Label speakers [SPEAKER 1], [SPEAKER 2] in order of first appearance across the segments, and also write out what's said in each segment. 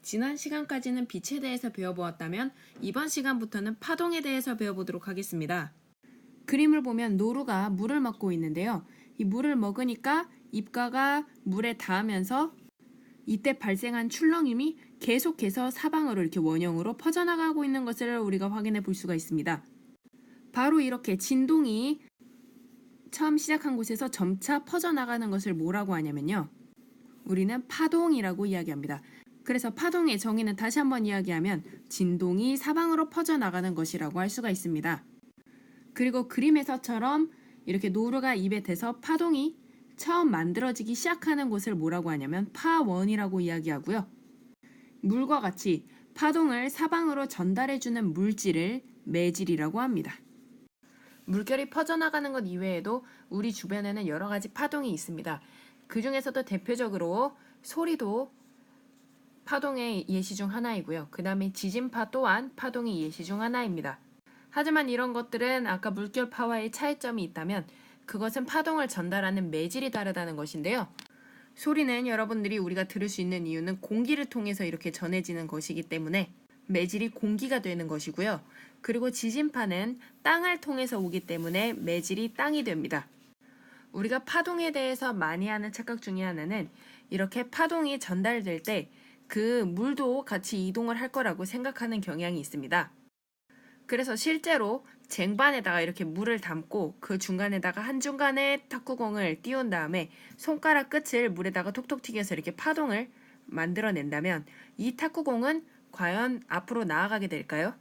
[SPEAKER 1] 지난 시간까지는 빛에 대해서 배워보았다면 이번 시간부터는 파동에 대해서 배워보도록 하겠습니다. 그림을 보면 노루가 물을 먹고 있는데요. 이 물을 먹으니까 입가가 물에 닿으면서 이때 발생한 출렁임이 계속해서 사방으로 이렇게 원형으로 퍼져나가고 있는 것을 우리가 확인해 볼 수가 있습니다. 바로 이렇게 진동이 처음 시작한 곳에서 점차 퍼져나가는 것을 뭐라고 하냐면요. 우리는 파동이라고 이야기합니다. 그래서 파동의 정의는 다시 한번 이야기하면 진동이 사방으로 퍼져나가는 것이라고 할 수가 있습니다. 그리고 그림에서처럼 이렇게 노루가 입에 대서 파동이 처음 만들어지기 시작하는 곳을 뭐라고 하냐면 파원이라고 이야기하고요. 물과 같이 파동을 사방으로 전달해주는 물질을 매질이라고 합니다. 물결이 퍼져나가는 것 이외에도 우리 주변에는 여러 가지 파동이 있습니다. 그 중에서도 대표적으로 소리도 파동의 예시 중 하나이고요. 그 다음에 지진파 또한 파동의 예시 중 하나입니다. 하지만 이런 것들은 아까 물결파와의 차이점이 있다면 그것은 파동을 전달하는 매질이 다르다는 것인데요. 소리는 여러분들이 우리가 들을 수 있는 이유는 공기를 통해서 이렇게 전해지는 것이기 때문에 매질이 공기가 되는 것이고요. 그리고 지진파는 땅을 통해서 오기 때문에 매질이 땅이 됩니다. 우리가 파동에 대해서 많이 하는 착각 중에 하나는 이렇게 파동이 전달될 때 그 물도 같이 이동을 할 거라고 생각하는 경향이 있습니다. 그래서 실제로 쟁반에다가 이렇게 물을 담고 그 중간에다가 한중간에 탁구공을 띄운 다음에 손가락 끝을 물에다가 톡톡 튀겨서 이렇게 파동을 만들어낸다면 이 탁구공은 과연 앞으로 나아가게 될까요?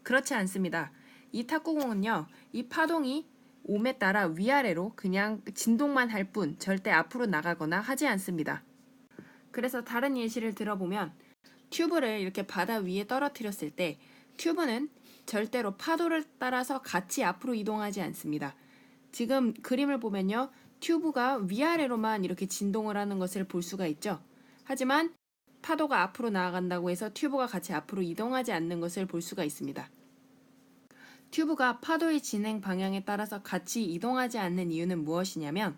[SPEAKER 1] 그렇지 않습니다. 이 탁구공은요, 이 파동이 오에 따라 위아래로 그냥 진동만 할 뿐 절대 앞으로 나가거나 하지 않습니다. 그래서 다른 예시를 들어보면 튜브를 이렇게 바다 위에 떨어뜨렸을 때 튜브는 절대로 파도를 따라서 같이 앞으로 이동하지 않습니다. 지금 그림을 보면요. 튜브가 위아래로만 이렇게 진동을 하는 것을 볼 수가 있죠. 하지만 파도가 앞으로 나아간다고 해서 튜브가 같이 앞으로 이동하지 않는 것을 볼 수가 있습니다. 튜브가 파도의 진행 방향에 따라서 같이 이동하지 않는 이유는 무엇이냐면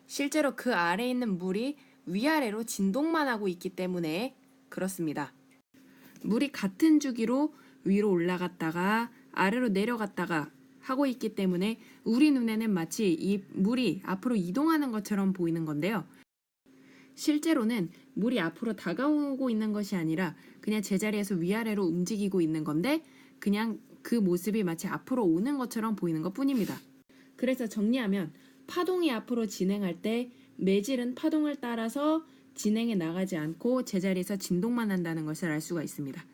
[SPEAKER 1] 실제로 그 아래에 있는 물이 위아래로 진동만 하고 있기 때문에 그렇습니다. 물이 같은 주기로 위로 올라갔다가 아래로 내려갔다가 하고 있기 때문에 우리 눈에는 마치 이 물이 앞으로 이동하는 것처럼 보이는 건데요. 실제로는 물이 앞으로 다가오고 있는 것이 아니라 그냥 제자리에서 위아래로 움직이고 있는 건데 그냥 그 모습이 마치 앞으로 오는 것처럼 보이는 것 뿐입니다. 그래서 정리하면 파동이 앞으로 진행할 때 매질은 파동을 따라서 진행해 나가지 않고 제자리에서 진동만 한다는 것을 알 수가 있습니다.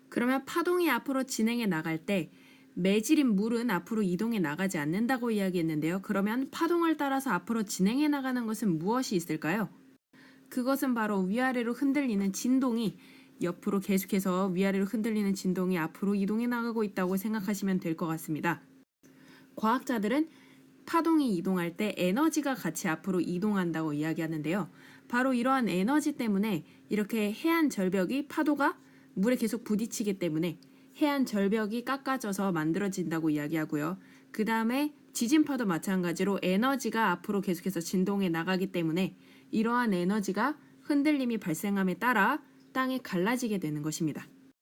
[SPEAKER 1] 그러면 파동이 앞으로 진행해 나갈 때 매질인 물은 앞으로 이동해 나가지 않는다고 이야기했는데요. 그러면 파동을 따라서 앞으로 진행해 나가는 것은 무엇이 있을까요? 그것은 바로 위아래로 흔들리는 진동이 옆으로 계속해서 위아래로 흔들리는 진동이 앞으로 이동해 나가고 있다고 생각하시면 될 것 같습니다. 과학자들은 파동이 이동할 때 에너지가 같이 앞으로 이동한다고 이야기하는데요. 바로 이러한 에너지 때문에 이렇게 해안 절벽이 파도가 물에 계속 부딪히기 때문에 해안 절벽이 깎아져서 만들어진다고 이야기하고요. 그 다음에 지진파도 마찬가지로 에너지가 앞으로 계속해서 진동해 나가기 때문에 이러한 에너지가 흔들림이 발생함에 따라 땅이 갈라지게 되는 것입니다.